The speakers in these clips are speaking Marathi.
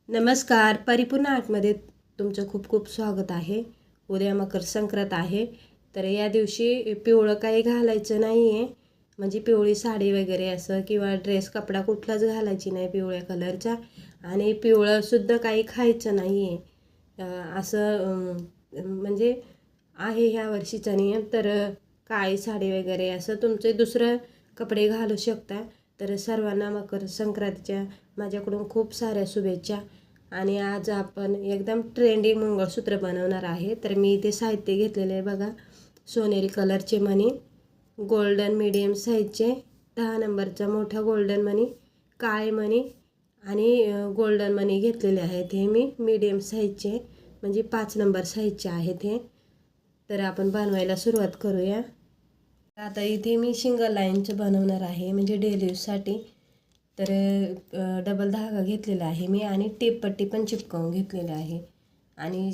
नमस्कार. परिपूर्ण आर्टमध्ये तुमचं खूप खूप स्वागत आहे. उद्या मकर संक्रांत आहे, तर या दिवशी पिवळं काही घालायचं नाही आहे. म्हणजे पिवळी साडी वगैरे असं किंवा ड्रेस कपडा कुठलाच घालायची नाही पिवळ्या कलरचा. आणि पिवळंसुद्धा काही खायचं नाही आहे असं म्हणजे आहे ह्या वर्षीचा नियम. तर काळी साडी वगैरे असं तुमचे दुसरं कपडे घालू शकता. तर सर्वांना मकर संक्रांतीच्या माझ्याकडून खूप साऱ्या शुभेच्छा. आणि आज आपण एकदम ट्रेंडिंग मंगळसूत्र बनवणार आहे. तर मी इथे साहित्य घेतलेले आहे बघा. सोनेरी कलरचे मणी, गोल्डन मीडियम साईजचे 10 नंबरचा मोठा गोल्डन मणी, काळे मणी आणि गोल्डन मणी घेतलेले आहेत. हे मी मीडियम साईजचे म्हणजे 5 नंबर साईजचे आहेत हे. तर आपण बनवायला सुरुवात करूया. आता इथे मी सिंगल लाईनचं बनवणार आहे म्हणजे डेली यूजसाठी. तर डबल धागा घेतलेला आहे मी आणि टेपपट्टी पण चिपकावून घेतलेली आहे. आणि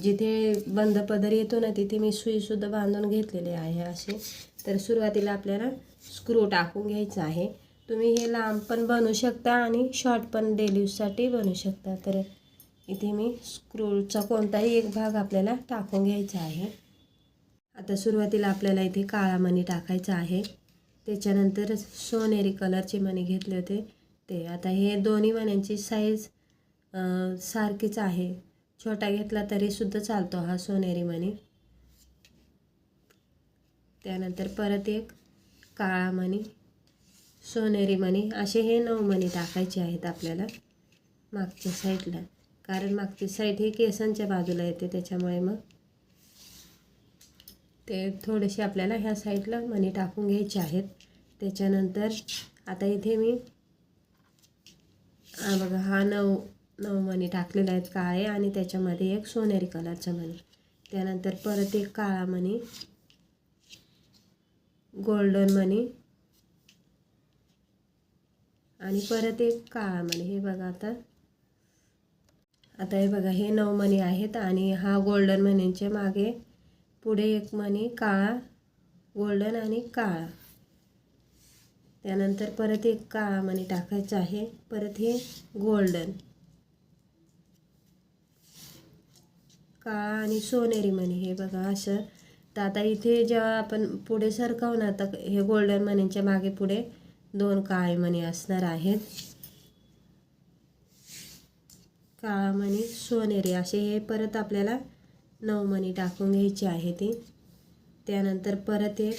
जिथे बंद पदर येतो ना तिथे मी सुईसुद्धा बांधून घेतलेले आहे असे. तर सुरुवातीला आपल्याला स्क्रू टाकून घ्यायचं आहे. तुम्ही हे लांब पण बनवू शकता आणि शॉर्ट पण डेली यूजसाठी बनवू शकता. तर इथे मी स्क्रूचा कोणताही एक भाग आपल्याला टाकून घ्यायचा आहे. आता सुरुवातीला आपल्याला इथे काळा मणी टाकायचा आहे. त्याच्यानंतर सोनेरी कलरचे मणी घेतले होते ते. आता हे दोन्ही मण्यांची साईज सारखीच आहे. छोटा घेतला तरीसुद्धा चालतो हा सोनेरी मणी. त्यानंतर परत एक काळा मणी, सोनेरी मणी, असे हे 9 मणी टाकायचे आहेत आपल्याला मागच्या साईडला. कारण मागची साईड ही केसांच्या बाजूला येते त्याच्यामुळे मग ते थोडेसे आपल्याला ह्या साईडला मणी टाकून घ्यायचे आहेत. त्याच्यानंतर आता इथे मी बघा हा 9 मणी टाकलेले आहेत काळे आणि त्याच्यामध्ये एक सोनेरी कलरचा मणी. त्यानंतर परत एक काळा मणी, गोल्डन मणी आणि परत एक काळा मणी. हे बघा आता हे बघा हे 9 मणी आहेत आणि हा गोल्डन मणींच्या मागे पुढे एक मणी काळा, गोल्डन आणि काळा. त्यानंतर परत एक काळा मणी टाकायचा आहे. परत हे गोल्डन, काळा आणि सोनेरी मणी. हे बघा असं. तर आता इथे जेव्हा आपण पुढे सरकवू ना तर हे गोल्डन मणींच्या मागे पुढे 2 काळे मणी असणार आहेत. काळा मणी, सोनेरी असे हे परत आपल्याला 9 मणी टाकून घ्यायचे आहे ते. त्यानंतर परत एक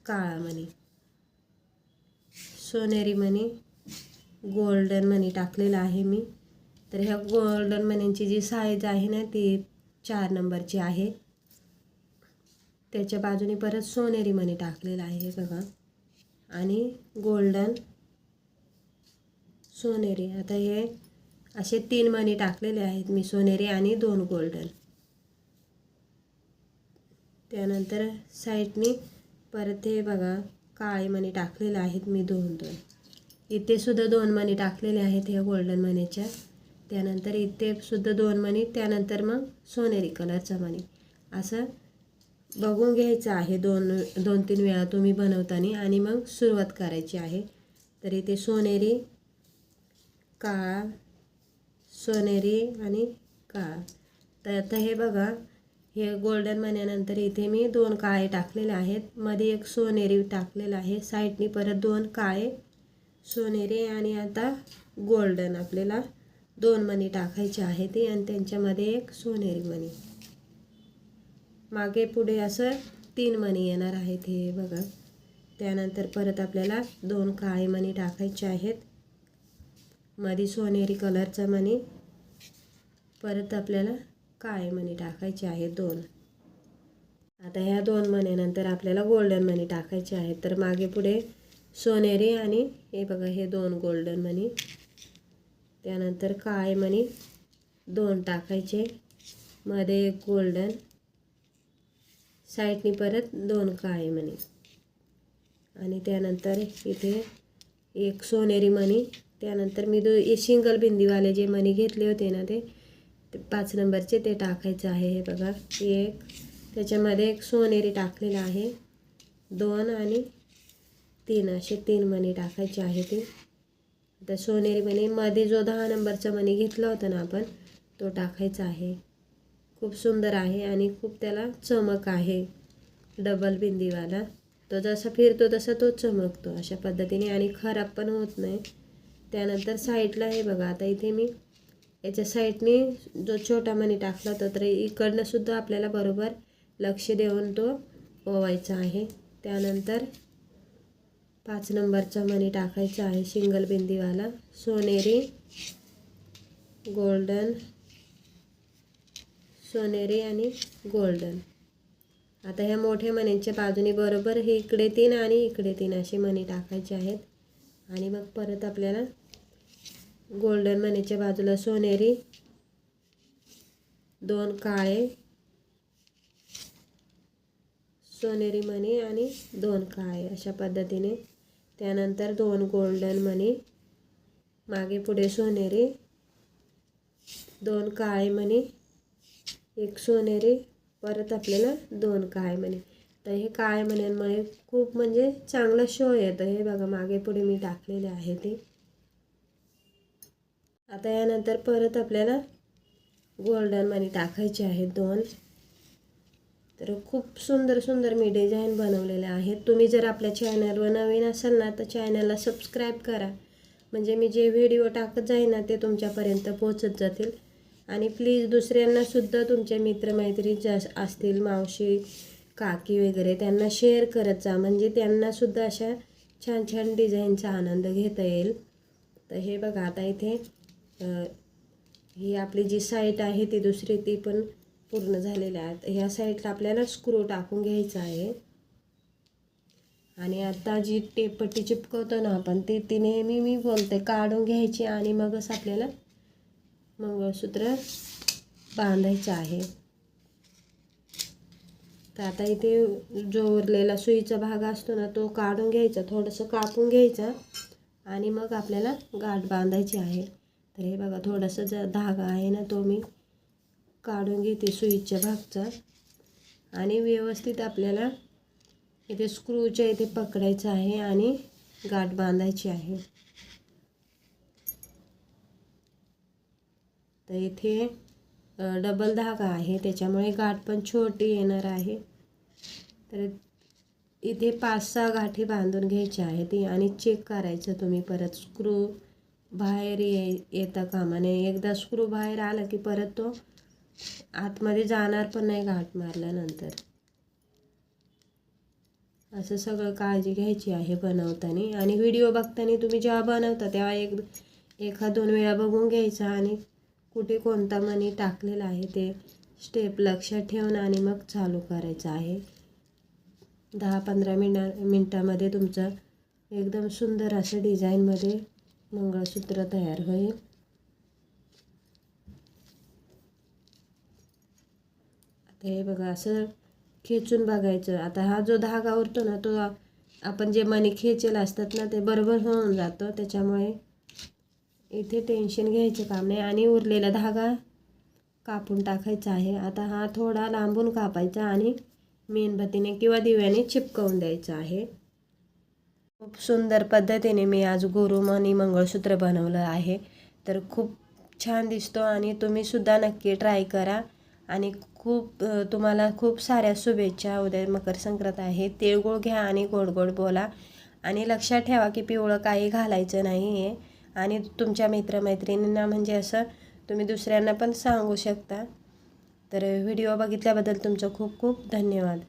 काळा मणी, सोनेरी मणी, गोल्डन मणी टाकलेला आहे मी. तर ह्या गोल्डन मणींची जी साईज आहे ना ती 4 नंबरची आहे. त्याच्या बाजूने परत सोनेरी मणी टाकलेला आहे बघा. आणि गोल्डन, सोनेरी. आता हे असे 3 मणी टाकलेले आहेत मी, सोनेरी आणि 2 गोल्डन. त्यानंतर साईडनी परत हे बघा काळे मणी टाकलेले आहेत मी 2 इथे सुद्धा 2 मणी टाकलेले आहेत ह्या गोल्डन मणीच्या. त्यानंतर इथे सुद्धा 2 मणी, त्यानंतर मग सोनेरी कलरचा मणी. असं बघून घ्यायचं आहे 2-3 वेळा तुम्ही बनवताना आणि मग सुरुवात करायची आहे. तर इथे सोनेरी, काळा, सोनेरी आणि काळा. तर आता हे बघा हे गोल्डन मण्यानंतर इथे मी 2 काळे टाकलेले आहेत. मध्ये एक सोनेरी टाकलेला आहे. साईडनी परत 2 काळे, सोनेरी आणि आता गोल्डन आपल्याला 2 मणी टाकायचे आहेत आणि त्यांच्यामध्ये एक सोनेरी मणी. मागे पुढे असं 3 मणी येणार आहेत हे बघा. त्यानंतर परत आपल्याला 2 काळे मणी टाकायचे आहेत. मध्ये सोनेरी कलरचा मणी, परत आपल्याला काळे मणी टाकायचे आहेत 2. आता ह्या 2 मण्यानंतर आपल्याला गोल्डन मणी टाकायचे आहेत. तर मागे पुढे सोनेरी आणि हे बघा हे 2 गोल्डन मणी. त्यानंतर काळे मणी 2 टाकायचे, मध्ये एक गोल्डन, साईडनी परत 2 काळे मणी आणि त्यानंतर इथे एक सोनेरी मणी. त्यानंतर मी सिंगल बिंदीवाले जे मणी घेतले होते ना ते 5 नंबरचे ते टाकायचं आहे. हे बघा एक, त्याच्यामध्ये एक सोनेरी टाकलेला आहे 2 आणि 3 असे 3 मणी टाकायचे आहे ते. आता सोनेरी मणी मध्ये जो 10 नंबरचा मणी घेतला होता ना आपण, तो टाकायचा आहे. खूप सुंदर आहे आणि खूप त्याला चमक आहे. डबल बिंदीवाला तो जसा फिरतो तसा तो चमकतो अशा पद्धतीने आणि खराब पण होत नाही. त्यानंतर साईडला हे बघा, आता इथे मी याच्या साईडने जो छोटा मणी टाकला होता, तर इकडनं सुद्धा आपल्याला बरोबर लक्ष देऊन तो ओवायचा आहे. त्यानंतर 5 नंबरचा मणी टाकायचा आहे सिंगल बिंदीवाला, सोनेरी गोल्डन, सोनेरी आणि गोल्डन. आता ह्या मोठ्या मण्यांच्या बाजूने बरोबर हे इकडे 3 आणि इकडे 3 असे मणी टाकायचे आहेत. आणि मग परत आपल्याला गोल्डन मणीच्या बाजूला सोनेरी, 2 काळे, सोनेरी मणी आणि 2 काळे अशा पद्धतीने. त्यानंतर 2 गोल्डन मणी, मागे पुढे सोनेरी, 2 काळे मणी, 1 सोनेरी, परत आपल्याला 2 काळे मणी. तर हे काळे मण्यांमुळे खूप म्हणजे चांगला शो येतं. हे बघा मागे पुढे मी टाकलेले आहे ते. आता यानंतर परत आपल्याला गोल्डन मणी टाकायचे आहेत 2. तर खूप सुंदर सुंदर मी डिझाईन बनवलेले आहेत. तुम्ही जर आपल्या चॅनलवर नवीन असाल ना, तर चॅनलला सबस्क्राईब करा, म्हणजे मी जे व्हिडिओ टाकत जाईन ना ते तुमच्यापर्यंत पोहोचत जातील. आणि प्लीज दुसऱ्यांनासुद्धा तुमचे मित्रमैत्रिणी जे असतील, मावशी काकी वगैरे, त्यांना शेअर करत जा, म्हणजे त्यांनासुद्धा अशा छान छान डिझाईनचा आनंद घेता येईल. तर हे बघा, आता इथे ही आपली जी साईड आहे ती दुसरी ती पण पूर्ण झालेल्या आहेत. ह्या साईडला आपल्याला स्क्रू टाकून घ्यायचा आहे. आणि आता जी टेपपट्टी चिपकवतो ना आपण, ती नेहमी मी बोलते काढून घ्यायची आणि मगच आपल्याला मंगळसूत्र बांधायचं आहे. तर आता इथे जो उरलेला सुईचा भाग असतो ना, तो काढून घ्यायचा, थोडंसं कापून घ्यायचा आणि मग आपल्याला गाठ बांधायची आहे. तर हे बघा, थोडंसं जो धागा आहे ना, तो मी काढून घेते सुईच्या भागचा आणि व्यवस्थित आपल्याला इथे स्क्रूच्या इथे पकडायचं आहे आणि गाठ बांधायची आहे. तर इथे डबल धागा आहे, त्याच्यामुळे गाठ पण छोटी येणार आहे. तर इथे 5-6 गाठी बांधून घ्यायच्या आहेत आणि चेक करायचं तुम्ही परत. स्क्रू बाहेर येता कामा नये. एकदा स्क्रू बाहेर आला की परत तो आतमध्ये जाणार पण नाही गाठ मारल्यानंतर. असं सगळं काळजी घ्यायची आहे बनवताना. आणि व्हिडिओ बघताना तुम्ही जेव्हा बनवता तेव्हा 1-2 वेळा बघून घ्यायचा आणि कुठे कोणता मणी टाकलेला आहे ते स्टेप लक्षात ठेवून आणि मग चालू करायचं आहे. 10-15 मिनटामध्ये तुमचं एकदम सुंदर असं डिझाईनमध्ये मंगळसूत्र तयार होईल. आता हे बघा, असं खेचून बघायचं. आता हा जो धागा उरतो ना, तो आपण जे मणी खेचेल असतात ना, ते बरोबर होऊन जातं. त्याच्यामुळे इथे टेन्शन घ्यायचं काम नाही. आणि उरलेला धागा कापून टाकायचा आहे. आता हा थोडा लांबून कापायचा आणि मेणबत्तीने किंवा दिव्याने चिपकवून द्यायचा आहे. खूप सुंदर पद्धतीने मी आज गुरुमणी मंगळसूत्र बनवलं आहे. तर खूप छान दिसतो आणि तुम्हीसुद्धा नक्की ट्राय करा. आणि तुम्हाला खूप साऱ्या शुभेच्छा. उद्या मकर संक्रांत आहे. तिळगुळ घ्या आणि गोड गोड बोला. आणि लक्षात ठेवा की पिवळं काही घालायचं नाही आहे. आणि तुमच्या मित्रमैत्रिणींना म्हणजे असं तुम्ही दुसऱ्यांना पण सांगू शकता. तर व्हिडिओ बघितल्याबद्दल तुमचं खूप खूप धन्यवाद.